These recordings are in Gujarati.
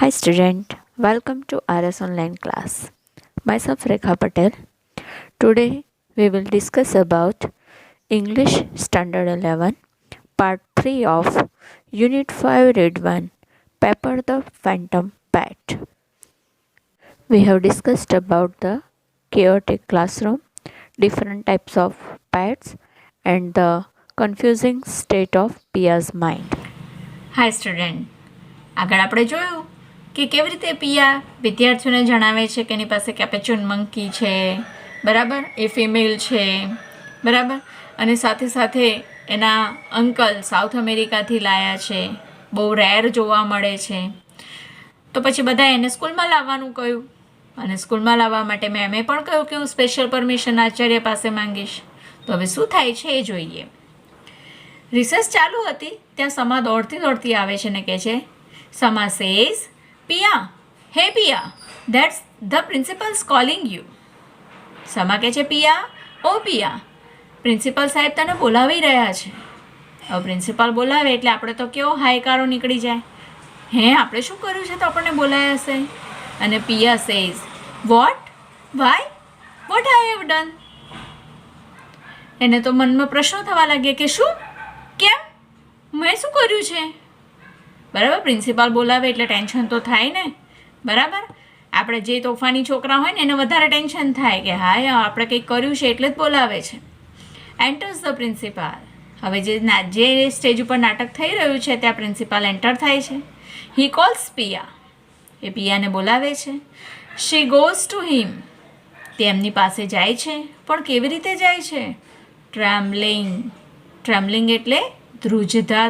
Hi student, welcome to RS online class. Myself Rekha Patel. Today we will discuss about English Standard 11 Part 3 of Unit 5 Read 1 Pepper the Phantom Pet. We have discussed about the chaotic classroom, different types of pets and the confusing state of Pia's mind. Hi student, આગળ આપણે જોયું કે કેવી રીતે પિયા વિદ્યાર્થીઓને જણાવે છે કે એની પાસે કેપેચૂન મંકી છે, બરાબર, એ ફિમેલ છે, બરાબર, અને સાથે સાથે એના અંકલ સાઉથ અમેરિકાથી લાયા છે, બહુ રેર જોવા મળે છે. તો પછી બધા એને સ્કૂલમાં લાવવાનું કહ્યું અને સ્કૂલમાં લાવવા માટે મેમે પણ કહ્યું કે હું સ્પેશિયલ પરમિશન આચાર્ય પાસે માંગીશ. તો હવે શું થાય છે એ જોઈએ. રિસર્ચ ચાલુ હતી ત્યાં સમા દોડતી આવે છે ને કહે છે, સમા says, Piya, hey Piya, that's the principal's calling you. Sama કહે છે, પિયા, ઓ પિયા, પ્રિન્સિપલ સાહેબ તને બોલાવી રહ્યા છે. હવે પ્રિન્સિપાલ બોલાવે એટલે આપણે તો કેવો હાયકારો નીકળી જાય, હે આપણે શું કર્યું છે તો આપણને બોલાયા હશે. અને Piya says, what, why, what I have done. એને તો મનમાં પ્રશ્નો થવા લાગ્યા કે શું, કેમ, મેં શું કર્યું છે. બરાબર, પ્રિન્સિપાલ બોલાવે એટલે ટેન્શન તો થાય ને, બરાબર. આપણે જે તોફાની છોકરા હોય ને એને વધારે ટેન્શન થાય કે હા આપણે કંઈક કર્યું છે એટલે જ બોલાવે છે. Enters the principal. હવે જે સ્ટેજ ઉપર નાટક થઈ રહ્યું છે ત્યાં પ્રિન્સિપાલ એન્ટર થાય છે. હી કોલ્સ પિયા. એ પિયાને બોલાવે છે. She goes to him. તે એમની પાસે જાય છે, પણ કેવી રીતે જાય છે. ટ્રેમ્બલિંગ એટલે ધ્રુજતા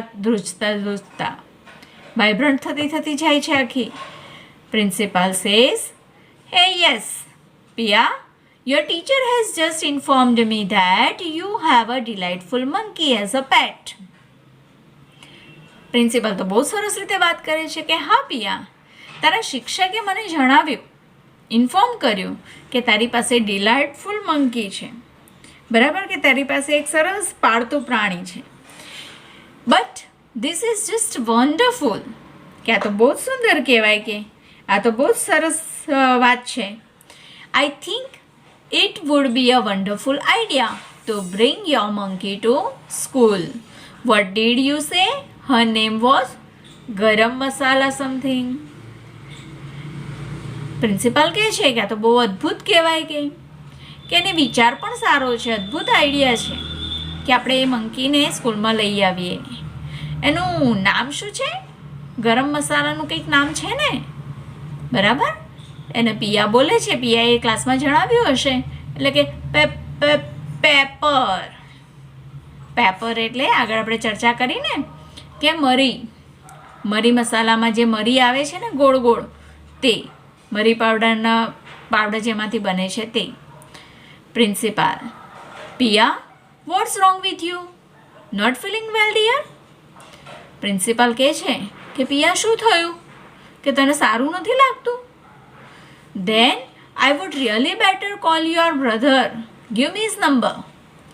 વાઇબ્રન્ટ થતી જાય છે આખી. Principal says, hey yes Piya, your teacher has just informed me that you have a delightful monkey as a pet. Principal તો બહુ સરસ રીતે વાત કરે છે કે હા પિયા, તારા શિક્ષકે મને જણાવ્યું, ઇન્ફોર્મ કર્યું કે તારી પાસે ડિલાઇટફુલ મંકી છે, બરાબર, કે તારી પાસે એક સરસ પાળતું પ્રાણી છે. But this is just wonderful, કે આ તો બહુ જ સુંદર કહેવાય, કે આ તો બહુ જ સરસ વાત છે. I think it would be a wonderful idea to bring your monkey to school. What did you say Har name was? ગરમ મસાલા સમથિંગ. પ્રિન્સિપાલ કહે છે કે આ તો બહુ અદ્ભુત કહેવાય, કે એને વિચાર પણ સારો છે, અદ્ભુત આઈડિયા છે કે આપણે એ મંકીને સ્કૂલમાં લઈ આવીએ. એનું નામ શું છે? ગરમ મસાલાનું કંઈક નામ છે ને, બરાબર. એને પિયા બોલે છે, પિયાએ ક્લાસમાં જણાવ્યું હશે એટલે કે પેપર. પેપર એટલે આગળ આપણે ચર્ચા કરીને કે મરી મસાલામાં જે મરી આવે છે ને ગોળ ગોળ, તે મરી પાવડર જેમાંથી બને છે તે. Principal, Pia, what's wrong with you? Not feeling well dear? Principal કહે છે કે પિયા શું થયું, કે તને સારું નથી લાગતું? Then I would really better call your brother. Give me his number.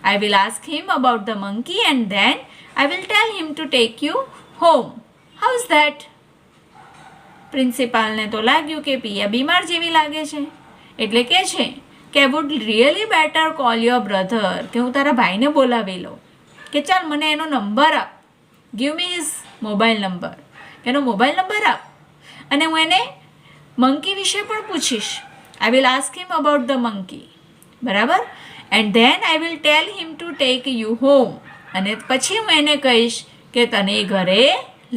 I will ask him about the monkey and then I will tell him to take you home. How is that? પ્રિન્સિપાલને તો લાગ્યું કે પિયા બીમાર જેવી લાગે છે, એટલે કહે છે કે I would really better call your brother, કે હું તારા ભાઈને બોલાવી લઉં, કે ચાલ મને એનો નંબર આપ. Give me his mobile number. એનો મોબાઈલ નંબર આપ અને હું એને મંકી વિશે પણ પૂછીશ. I will ask him about the monkey, બરાબર. And then I will tell him to take you home. અને પછી હું એને કહીશ કે તને ઘરે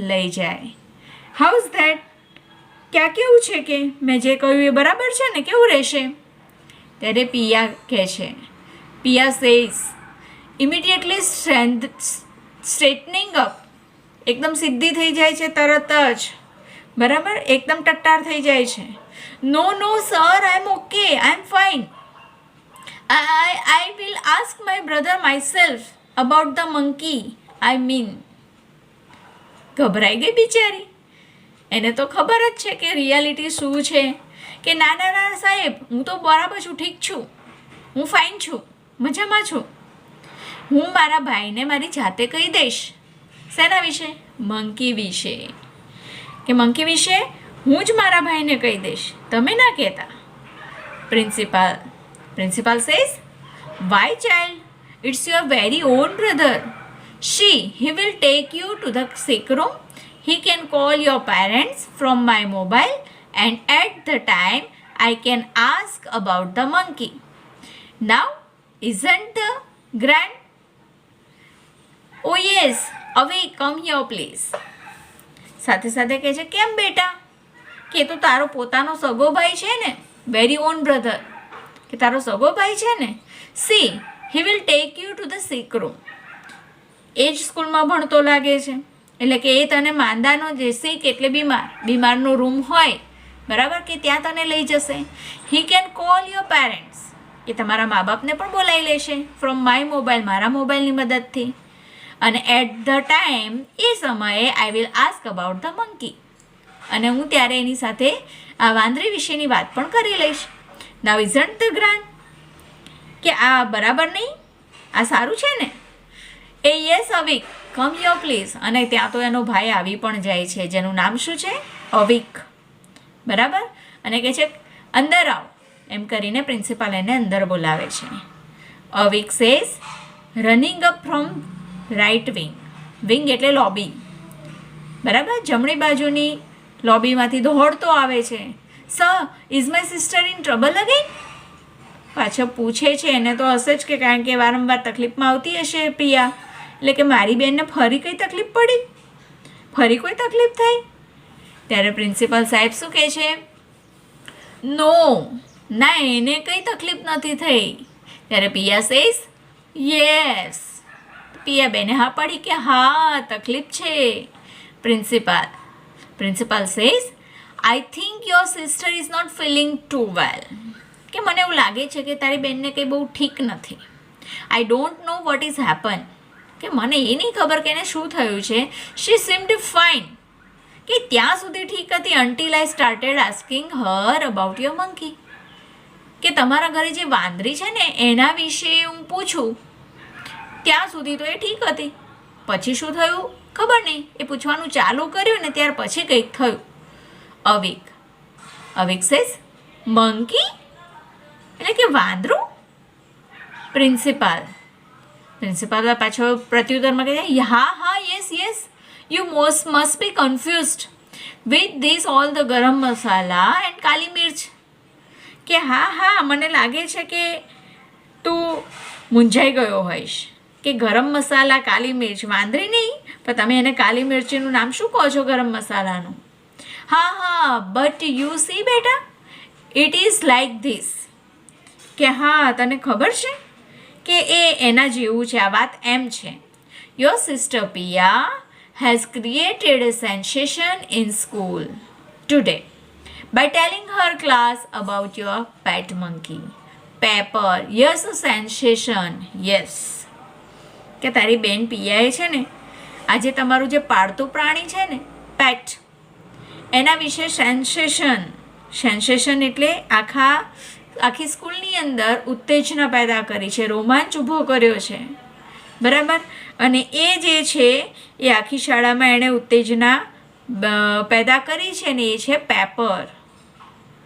લઈ જાય. How is that? ક્યાં કેવું છે, કે મેં જે કહ્યું એ બરાબર છે ને, કેવું રહેશે? ત્યારે પિયા કહે છે, Piya says, immediately straightening up. એકદમ સીધી થઈ જાય છે તરત જ, બરાબર, એકદમ ટટ્ટાર થઈ જાય છે. No sir, I am okay, I am fine. I will ask my brother myself about the monkey. I mean, ગભરાઈ ગઈ બિચારી. એને તો ખબર જ છે કે રિયાલિટી શું છે, કે ના સાહેબ, હું તો બરાબર છું, ઠીક છું, હું ફાઇન છું, મજામાં છું. હું મારા ભાઈને મારી જાતે કહી દઈશ. શેના વિશે? મંકી વિશે. કે મંકી વિશે હું જ મારા ભાઈને કહી દઈશ, તમે ના કહેતા. Principal says, why child, it's your very own brother. He will take you to the sick room. He can call your parents from my mobile, and at the time I can ask about the monkey. Now, isn't the grand? Oh yes, Avi, come here please. સાથે સાથે કહે છે, કેમ બેટા? કે તો તારો પોતાનો સગો ભાઈ છે ને, વેરી ઓન બ્રધર, કે તારો સગો ભાઈ છે ને. See, he will take you to the sick room. એ જ સ્કૂલમાં ભણતો લાગે છે, એટલે કે એ તને માંદાનો જે સિક એટલે બીમારનો રૂમ હોય, બરાબર, કે ત્યાં તને લઈ જશે. He can call your parents, એ તમારા મા બાપને પણ બોલાવી લેશે ફ્રોમ માય મોબાઈલ, મારા મોબાઈલની મદદથી. અને એટ ધ ટાઈમ, એ સમયે આઈ will ask about the monkey, અને હું ત્યારે એની સાથે આ વાંદરી વિશેની વાત પણ કરી લઈશ. નાવ ઇઝન્ટ ધ ગ્રાન્ડ, કે આ બરાબર નહીં, આ સારું છે ને. એ યસ અવિક, કમ યોર પ્લીઝ. અને ત્યાં તો એનો ભાઈ આવી પણ જાય છે, જેનું નામ શું છે? અવિક, બરાબર. અને કહે છે, અંદર આવ, એમ કરીને પ્રિન્સિપાલ એને અંદર બોલાવે છે. Avik says, running up from right wing. Wing એટલે લોબી, બરાબર, જમણી બાજુની લોબીમાંથી દોડતો આવે છે. Sir, is my sister in trouble again? પાછળ પૂછે છે, એને તો હશે જ, કે કારણ કે વારંવાર તકલીફમાં આવતી હશે પિયા, એટલે કે મારી બેનને ફરી કઈ તકલીફ પડી, ફરી કોઈ તકલીફ થઈ. ત્યારે પ્રિન્સિપલ સાહેબ શું કહે છે? નો, ના, એને કંઈ તકલીફ નથી થઈ. ત્યારે પિયા સેઝ, યસ. પિયા બેને હા પડી કે હા તકલીફ છે. Principal says, I think your sister is not feeling too well, કે મને એવું લાગે છે કે તારી બેનને કંઈ બહુ ઠીક નથી. I don't know what is happen, કે મને એ નહીં ખબર કે એને શું થયું છે. શી સીમ્ડ ફાઇન, કે ત્યાં સુધી ઠીક હતી, until I started asking Har about your monkey, કે તમારા ઘરે જે વાંદરી છે ને એના વિશે હું પૂછું, ત્યાં સુધી તો એ ઠીક હતી. પછી શું થયું ખબર નહીં, એ પૂછવાનું ચાલુ કર્યું ને ત્યાર પછી કંઈક થયું. અવિક સેઝ, મંકી એટલે કે વાંદરું. પ્રિન્સિપાલ પાછો પ્રત્યુત્તરમાં કહે છે, હા, yes, you must be confused with this all the ગરમ મસાલા એન્ડ કાલી મિર્ચ, કે હા, મને લાગે છે કે તું મૂંઝાઈ ગયો હોઈશ, કે ગરમ મસાલા, કાલી મિર્ચ, વાંદરી નહીં, પણ તમે એને કાલી મિર્ચીનું નામ શું કહો છો ગરમ મસાલાનું? હા, બટ યુ સી બેટા, ઇટ ઇઝ લાઈક ધીસ, કે હા તને ખબર છે કે એ એના જેવું છે. આ વાત એમ છે, your sister Pia has created a sensation in school today by telling her class about your pet monkey paper. Yes, sensation, yes, કે તારી બેન પિયાએ છે ને આજે તમારું જે પાળતું પ્રાણી છે ને પેટ, એના વિશે સેન્સેશન એટલે આખી સ્કૂલની અંદર ઉત્તેજના પેદા કરી છે, રોમાંચ ઊભો કર્યો છે, બરાબર. અને એ જે છે એ આખી શાળામાં એણે ઉત્તેજના પેદા કરી છે ને, એ છે પેપર,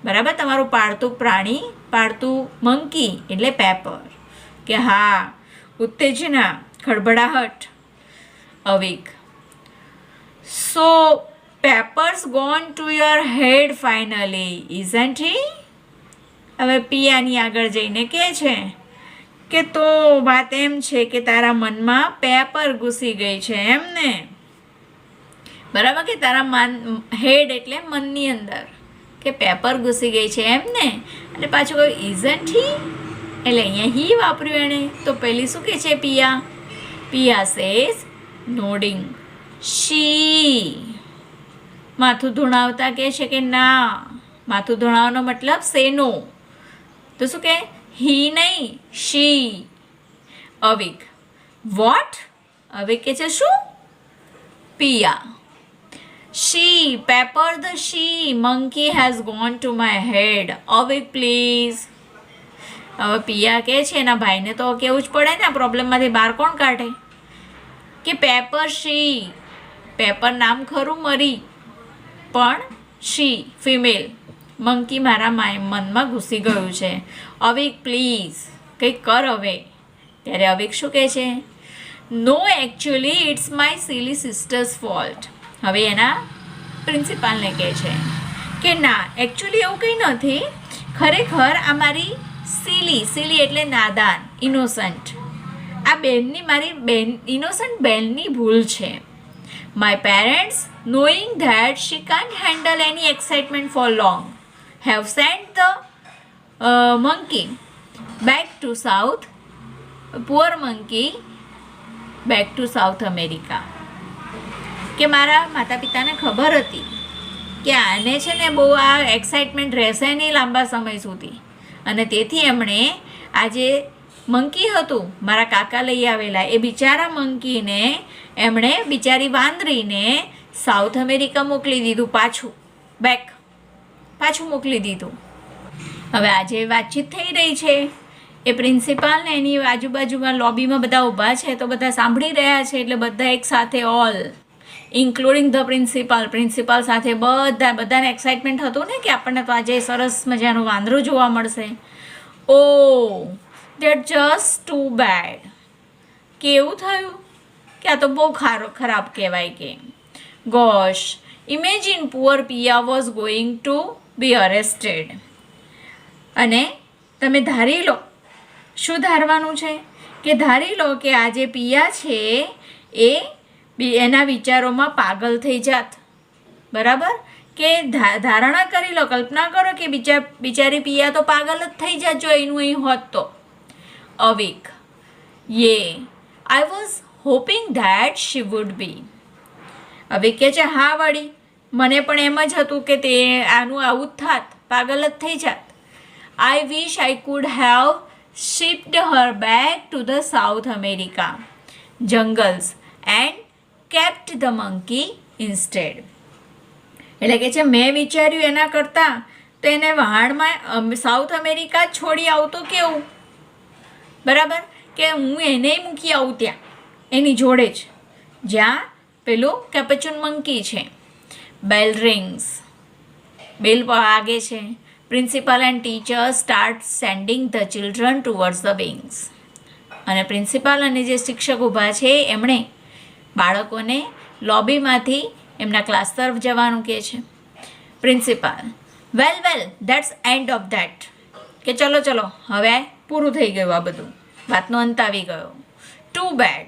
બરાબર. તમારું પાળતું પ્રાણી, પાળતું મંકી એટલે પેપર, કે હા ઉત્તેજના, ખળભળાહટ. Avik, so Pepper's gone to your head finally, isn't he? હવે પિયાની આગળ જઈને કહે છે કે તો વાત એમ છે કે તારા મનમાં પેપર ઘૂસી ગઈ છે એમ ને, બરાબર, કે તારા હેડ એટલે મનની અંદર, કે પેપર ઘૂસી ગઈ છે એમ ને. અને પાછું કહ્યું ઇઝન્ટ હી, એટલે અહીંયા હી વાપર્યું એણે. તો પહેલી શું કહે છે પિયા સેઝ, નોડિંગ. શી, માથું ધુણાવતા કહે છે કે ના, માથું ધુણાવવાનો મતલબ સે નો, તો શું કહે? હી નહીં, શી. અવિક, વોટ? અવિક કહે છે શું? Piya, she, Pepper the she, monkey has gone to my head. Avik please. હવે પિયા કહે છે એના ભાઈને તો કેવું જ પડે ને, આ પ્રોબ્લેમમાંથી બહાર કોણ કાઢે, કે પેપર શી, પેપર નામ ખરું મરી, પણ શી ફિમેલ મંકી મારા મનમાં ઘૂસી ગયું છે. અવિક પ્લીઝ કંઈક કર હવે. ત્યારે અવિક શું કહે છે? No actually it's my silly sister's fault. હવે એના પ્રિન્સિપાલને કહે છે કે ના એકચ્યુઅલી એવું કંઈ નથી, ખરેખર આ મારી સિલી એટલે નાદાન, ઇનોસન્ટ, આ મારી ઇનોસન્ટ બેનની ભૂલ છે. My parents knowing that she can't handle any excitement for long have sent the monkey back to South America. કે મારા માતા પિતાને ખબર હતી કે આને છે ને બહુ આ એક્સાઇટમેન્ટ રહેશે નહીં લાંબા સમય સુધી, અને તેથી એમણે આ જે મંકી હતું મારા કાકા લઈ આવેલા એ બિચારા મંકીને એમણે બિચારી વાંદરીને સાઉથ અમેરિકા મોકલી દીધું, પાછું મોકલી દીધું. હવે આજે વાતચીત થઈ રહી છે એ પ્રિન્સિપાલ ને એની આજુબાજુમાં લોબીમાં બધા ઊભા છે તો બધા સાંભળી રહ્યા છે. એટલે બધા એક સાથે ઓલ ઇન્ક્લુડિંગ ધ પ્રિન્સિપાલ સાથે બધાને એક્સાઇટમેન્ટ હતું ને કે આપણને તો આજે સરસ મજાનું વાંદરું જોવા મળશે. Oh that just too bad. કેવું થયું કે આ તો બહુ ખરાબ કહેવાય. કે gosh imagine poor Piya was going to be arrested. અને તમે ધારી લો, શું ધારવાનું છે કે ધારી લો કે આ જે પિયા છે એ એના વિચારોમાં પાગલ થઈ જાત. બરાબર? કે ધારણા કરી લો, કલ્પના કરો કે બિચારી પિયા તો પાગલ જ થઈ જાત જો એનું અહીં હોત તો. Avik I was hoping that she would be. Avik કહે છે હા વળી મને પણ એમ જ હતું કે તે આનું આવું જ થાત, પાગલ જ થઈ જાત. I wish I could have shipped her back to the South America jungles and kept the monkey instead. એટલે કે છે મેં વિચાર્યું એના કરતાં તો એને વહાણમાં સાઉથ અમેરિકા છોડી આવતો કેવું. બરાબર? કે હું એને મૂકી આવું ત્યાં એની જોડે જ જ્યાં પેલું કેપેચૂન મંકી છે. બેલ રિંગ્સ, બેલ વાગે છે. Principal and teacher start sending the children towards the wings. અને પ્રિન્સિપાલ અને જે શિક્ષક ઊભા છે એમણે બાળકોને લોબીમાંથી એમના ક્લાસ તરફ જવાનું કહે છે. Principal well that's end of that. કે ચલો હવે પૂરું થઈ ગયું, આ બધું વાતનો અંત આવી ગયો. Too bad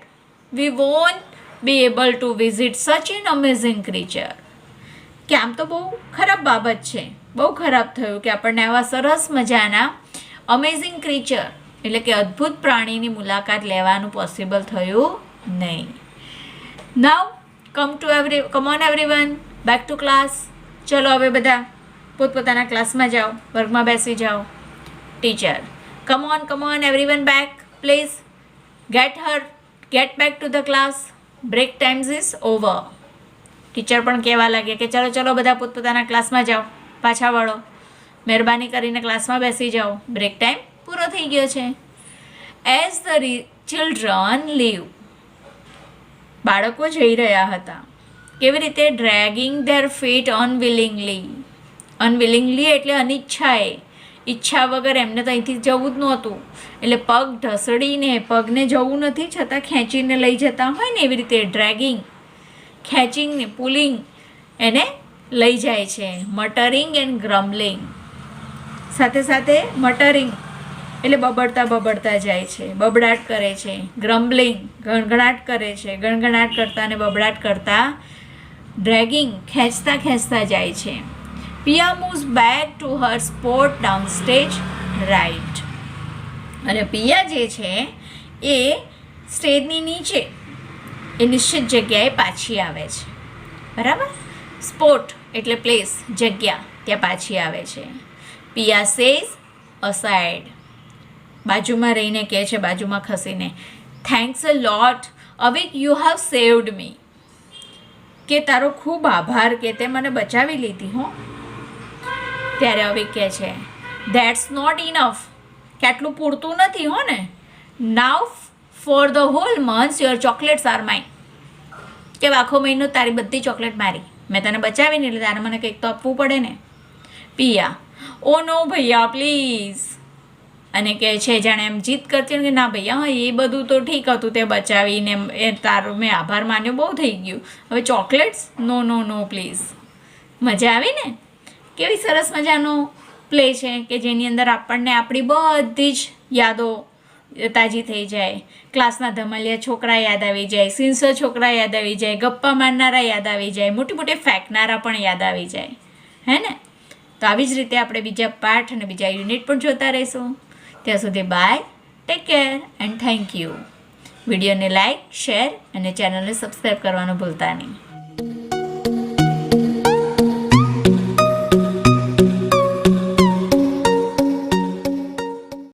we won't be able to visit such an amazing creature. કે આમ તો બહુ ખરાબ બાબત છે, બહુ ખરાબ થયું કે આપણને આવા સરસ મજાના અમેઝિંગ ક્રીચર એટલે કે અદ્ભુત પ્રાણીની મુલાકાત લેવાનું પોસિબલ થયું નહીં. Now come on everyone back to class. ચલો હવે બધા પોતપોતાના ક્લાસમાં જાઓ, વર્ગમાં બેસી જાઓ. Teacher come on everyone back please get back to the class. Break times is over. Teacher પણ કહેવા લાગે કે ચલો બધા પોતપોતાના ક્લાસમાં જાઓ, પાછા વળો, મહેરબાની કરીને ક્લાસમાં બેસી જાઓ, બ્રેક ટાઈમ પૂરો થઈ ગયો છે. As the children leave. બાળકો જઈ રહ્યા હતા. કેવી રીતે? ડ્રેગિંગ ધેર ફીટ અનવિલિંગલી એટલે અનિચ્છાએ, ઈચ્છા વગર. એમને તો અહીંથી જવું જ નહોતું એટલે પગ ઢસડીને, પગને જવું નથી છતાં ખેંચીને લઈ જતા હોય ને એવી રીતે ડ્રેગિંગ, ખેંચિંગ ને પુલિંગ એને લઈ જાય છે. મટરિંગ એન્ડ ગ્રમ્બલિંગ. સાથે સાથે મટરિંગ એટલે બબડતા જાય છે, બબડાટ કરે છે. ગ્રમ્બલિંગ ગણગણાટ કરે છે, ગણગણાટ કરતા અને બબડાટ કરતા. ડ્રેગિંગ ખેંચતા જાય છે. Piya moves back to her spot down stage right. અને પિયા જે છે એ સ્ટેજની નીચે એ નિશ્ચિત જગ્યાએ પાછી આવે છે. બરાબર? સ્પોટ એટલે પ્લેસ, જગ્યા, ત્યાં પાછી આવે છે. Piya says aside. બાજુમાં રહીને કહે છે, બાજુમાં ખસીને, thanks a lot Avik, you have saved me. કે તારો ખૂબ આભાર કે તે મને બચાવી લીધી હો. ત્યારે અવિક કહે છે ધેટ્સ નોટ ઇનફ. કે આટલું પૂરતું નથી હો ને. Now for the whole month your chocolates are mine. કે આખો મહિનો તારી બધી ચોકલેટ મારી. મેં તને બચાવીને એટલે તારે મને કંઈક તો આપવું પડે ને. પિયા, ઓ નો ભૈયા પ્લીઝ. અને કહે છે જાણે એમ જીત કરતી કે ના ભૈયા હા એ બધું તો ઠીક હતું તે બચાવીને એ તારો મેં આભાર માન્યો બહુ થઈ ગયું, હવે chocolates no no no please. મજા આવી ને? કેવી સરસ મજાનો પ્લે છે કે જેની અંદર આપણને આપણી બધી જ યાદો તાજી થઈ જાય. ક્લાસના ધમાલિયા છોકરા યાદ આવી જાય, સિન્સર છોકરા યાદ આવી જાય, ગપ્પા મારનારા યાદ આવી જાય, મોટી મોટી ફેંકનારા પણ યાદ આવી જાય, હે ને? તો આવી જ રીતે આપણે બીજા પાઠ અને બીજા યુનિટ પણ જોતા રહીશું. ત્યાં સુધી bye, take care and thank you. વિડીયોને લાઇક, શેર અને ચેનલને સબસ્ક્રાઈબ કરવાનું ભૂલતા નહીં.